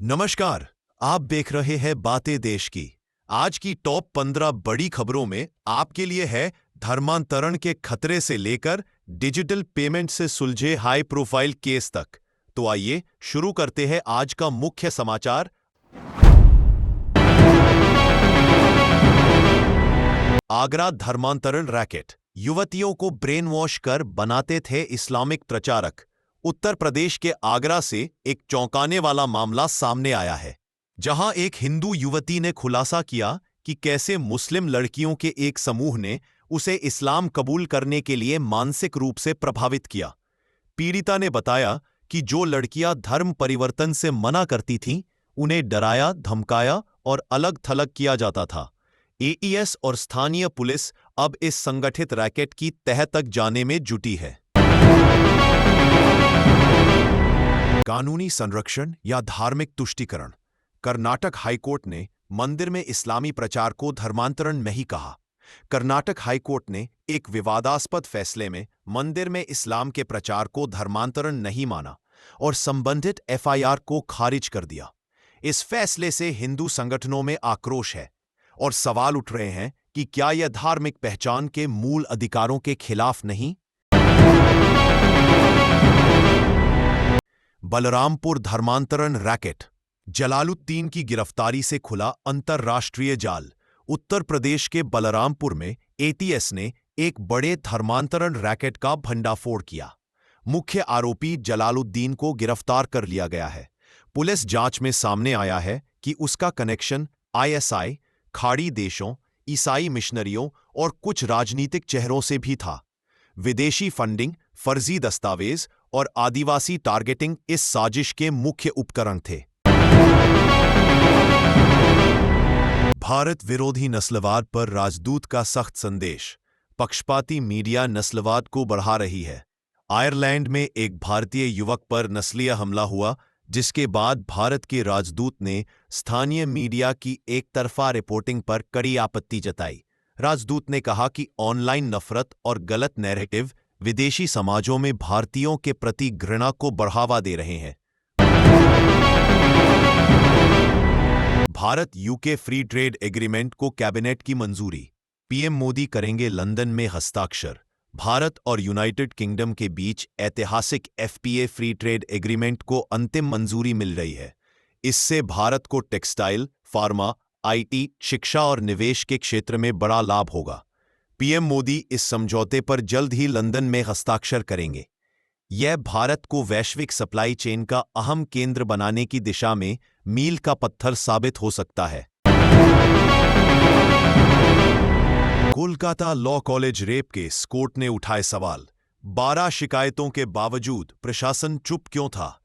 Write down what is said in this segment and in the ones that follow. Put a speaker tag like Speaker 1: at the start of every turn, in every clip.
Speaker 1: नमस्कार। आप देख रहे हैं बातें देश की। आज की टॉप 15 बड़ी खबरों में आपके लिए है धर्मांतरण के खतरे से लेकर डिजिटल पेमेंट से सुलझे हाई प्रोफाइल केस तक। तो आइए शुरू करते हैं आज का मुख्य समाचार। आगरा धर्मांतरण रैकेट, युवतियों को ब्रेन वॉश कर बनाते थे इस्लामिक प्रचारक। उत्तर प्रदेश के आगरा से एक चौंकाने वाला मामला सामने आया है, जहां एक हिंदू युवती ने खुलासा किया कि कैसे मुस्लिम लड़कियों के एक समूह ने उसे इस्लाम कबूल करने के लिए मानसिक रूप से प्रभावित किया। पीड़िता ने बताया कि जो लड़कियां धर्म परिवर्तन से मना करती थीं, उन्हें डराया, धमकाया और अलग थलग किया जाता था। एईएस और स्थानीय पुलिस अब इस संगठित रैकेट की तह तक जाने में जुटी है। कानूनी संरक्षण या धार्मिक तुष्टीकरण। कर्नाटक हाईकोर्ट ने मंदिर में इस्लामी प्रचार को धर्मांतरण नहीं कहा। कर्नाटक हाईकोर्ट ने एक विवादास्पद फैसले में मंदिर में इस्लाम के प्रचार को धर्मांतरण नहीं माना और संबंधित एफआईआर को खारिज कर दिया। इस फैसले से हिंदू संगठनों में आक्रोश है और सवाल उठ रहे हैं कि क्या यह धार्मिक पहचान के मूल अधिकारों के खिलाफ नहीं? बलरामपुर धर्मांतरण रैकेट, जलालुद्दीन की गिरफ्तारी से खुला अंतर्राष्ट्रीय जाल। उत्तर प्रदेश के बलरामपुर में एटीएस ने एक बड़े धर्मांतरण रैकेट का भंडाफोड़ किया। मुख्य आरोपी जलालुद्दीन को गिरफ्तार कर लिया गया है। पुलिस जांच में सामने आया है कि उसका कनेक्शन आईएसआई, खाड़ी देशों, ईसाई मिशनरियों और कुछ राजनीतिक चेहरों से भी था। विदेशी फंडिंग, फर्जी दस्तावेज और आदिवासी टारगेटिंग इस साजिश के मुख्य उपकरण थे। भारत विरोधी नस्लवाद पर राजदूत का सख्त संदेश। पक्षपाती मीडिया नस्लवाद को बढ़ा रही है। आयरलैंड में एक भारतीय युवक पर नस्लीय हमला हुआ, जिसके बाद भारत के राजदूत ने स्थानीय मीडिया की एक तरफा रिपोर्टिंग पर कड़ी आपत्ति जताई। राजदूत ने कहा कि ऑनलाइन नफरत और गलत नैरेटिव विदेशी समाजों में भारतीयों के प्रति घृणा को बढ़ावा दे रहे हैं। Bharat UK free trade agreement को कैबिनेट की मंजूरी। पीएम मोदी करेंगे लंदन में हस्ताक्षर। भारत और यूनाइटेड किंगडम के बीच ऐतिहासिक एफपीए फ्री ट्रेड एग्रीमेंट को अंतिम मंजूरी मिल रही है। इससे भारत को टेक्सटाइल, फार्मा, आईटी, शिक्षा और निवेश के क्षेत्र में बड़ा लाभ होगा। पीएम मोदी इस समझौते पर जल्द ही लंदन में हस्ताक्षर करेंगे। यह भारत को वैश्विक सप्लाई चेन का अहम केंद्र बनाने की दिशा में मील का पत्थर साबित हो सकता है। Kolkata law college rape case, court ने उठाए सवाल। 12 शिकायतों के बावजूद प्रशासन चुप क्यों था?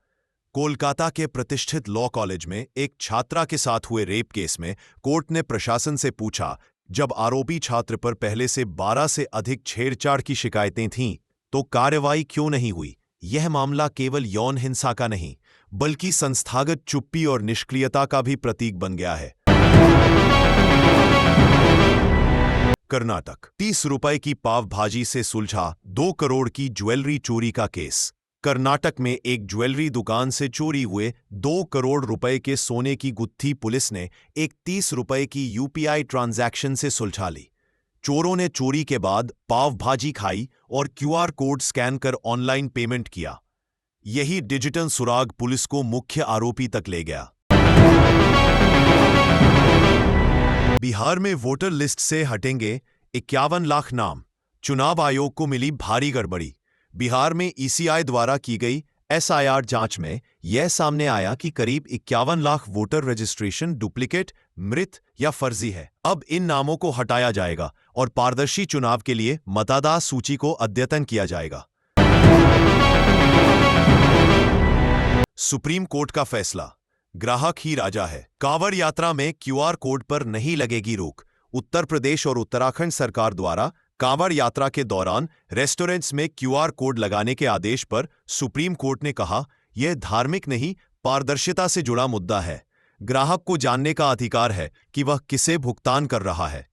Speaker 1: कोलकाता के प्रतिष्ठित लॉ कॉलेज में एक छात्रा के साथ हुए रेप केस में कोर्ट ने प्रशासन से पूछा, जब आरोपी छात्र पर पहले से 12 से अधिक छेड़छाड़ की शिकायतें थीं, तो कार्रवाई क्यों नहीं हुई? यह मामला केवल यौन हिंसा का नहीं, बल्कि संस्थागत चुप्पी और निष्क्रियता का भी प्रतीक बन गया है। कर्नाटक, 30 रुपए की पाव भाजी से सुलझा 2 करोड़ की ज्वेलरी चोरी का केस। कर्नाटक में एक ज्वेलरी दुकान से चोरी हुए 2 करोड़ रुपए के सोने की गुत्थी पुलिस ने एक 30 रुपए की यूपीआई ट्रांजैक्शन से सुलझा ली। चोरों ने चोरी के बाद पाव भाजी खाई और क्यूआर कोड स्कैन कर ऑनलाइन पेमेंट किया। यही डिजिटल सुराग पुलिस को मुख्य आरोपी तक ले गया। बिहार में वोटर लिस्ट से हटेंगे 51 लाख नाम। चुनाव आयोग को मिली भारी गड़बड़ी। बिहार में ईसीआई द्वारा की गई एसआईआर जांच में यह सामने आया कि करीब 51 लाख वोटर रजिस्ट्रेशन डुप्लीकेट, मृत या फर्जी है। अब इन नामों को हटाया जाएगा और पारदर्शी चुनाव के लिए मतदाता सूची को अद्यतन किया जाएगा। सुप्रीम कोर्ट का फैसला, ग्राहक ही राजा है। कांवड़ यात्रा में क्यूआर कोड पर नहीं लगेगी रोक। उत्तर प्रदेश और उत्तराखंड सरकार द्वारा कांवड़ यात्रा के दौरान रेस्टोरेंट्स में क्यूआर कोड लगाने के आदेश पर सुप्रीम कोर्ट ने कहा, यह धार्मिक नहीं, पारदर्शिता से जुड़ा मुद्दा है। ग्राहक को जानने का अधिकार है कि वह किसे भुगतान कर रहा है।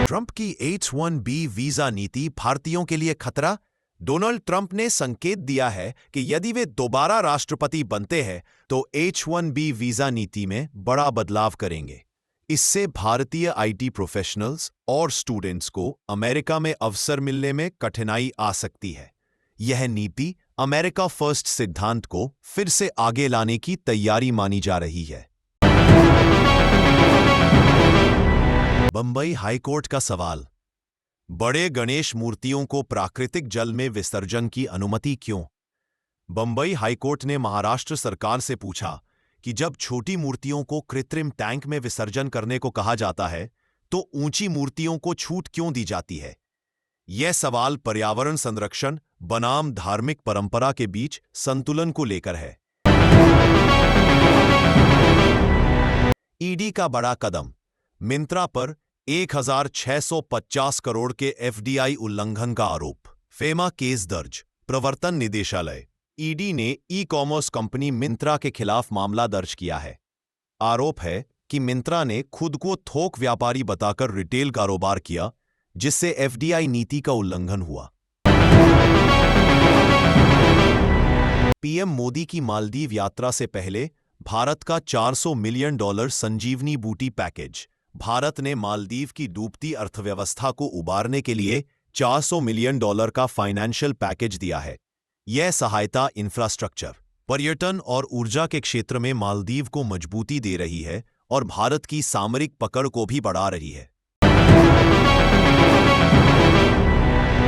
Speaker 1: ट्रंप की H-1B वीजा नीति भारतीयों के लिए खतरा। डोनाल्ड ट्रंप ने संकेत दिया है कि यदि वे दोबारा राष्ट्रपति बनते हैं तो H-1B वीजा नीति में बड़ा बदलाव करेंगे। इससे भारतीय आईटी प्रोफेशनल्स और स्टूडेंट्स को अमेरिका में अवसर मिलने में कठिनाई आ सकती है। यह नीति अमेरिका फर्स्ट सिद्धांत को फिर से आगे लाने की तैयारी मानी जा रही है। बंबई हाईकोर्ट का सवाल, बड़े गणेश मूर्तियों को प्राकृतिक जल में विसर्जन की अनुमति क्यों? बंबई हाईकोर्ट ने महाराष्ट्र सरकार से पूछा कि जब छोटी मूर्तियों को कृत्रिम टैंक में विसर्जन करने को कहा जाता है तो ऊंची मूर्तियों को छूट क्यों दी जाती है। यह सवाल पर्यावरण संरक्षण बनाम धार्मिक परंपरा के बीच संतुलन को लेकर है। ईडी का बड़ा कदम, मिंत्रा पर 1650 करोड़ के एफडीआई उल्लंघन का आरोप, फेमा केस दर्ज। प्रवर्तन निदेशालय ईडी ने ई कॉमर्स कंपनी मिंत्रा के खिलाफ मामला दर्ज किया है। आरोप है कि मिंत्रा ने खुद को थोक व्यापारी बताकर रिटेल कारोबार किया, जिससे एफडीआई नीति का उल्लंघन हुआ। पीएम मोदी की मालदीव यात्रा से पहले भारत का $400 मिलियन संजीवनी बूटी पैकेज। भारत ने मालदीव की डूबती अर्थव्यवस्था को उबारने के लिए $400 मिलियन का फाइनेंशियल पैकेज दिया है। यह सहायता इंफ्रास्ट्रक्चर, पर्यटन और ऊर्जा के क्षेत्र में मालदीव को मजबूती दे रही है और भारत की सामरिक पकड़ को भी बढ़ा रही है।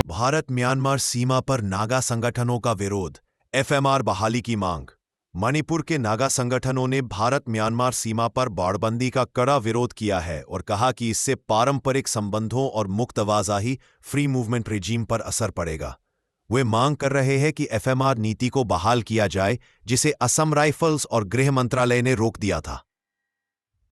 Speaker 1: भारत म्यांमार सीमा पर नागा संगठनों का विरोध, एफएमआर बहाली की मांग। मणिपुर के नागा संगठनों ने भारत म्यांमार सीमा पर बाड़बंदी का कड़ा विरोध किया है और कहा कि इससे पारंपरिक संबंधों और मुक्त आवाजाही फ्री मूवमेंट रिजीम पर असर पड़ेगा। वे मांग कर रहे हैं कि एफएमआर नीति को बहाल किया जाए, जिसे असम राइफल्स और गृह मंत्रालय ने रोक दिया था।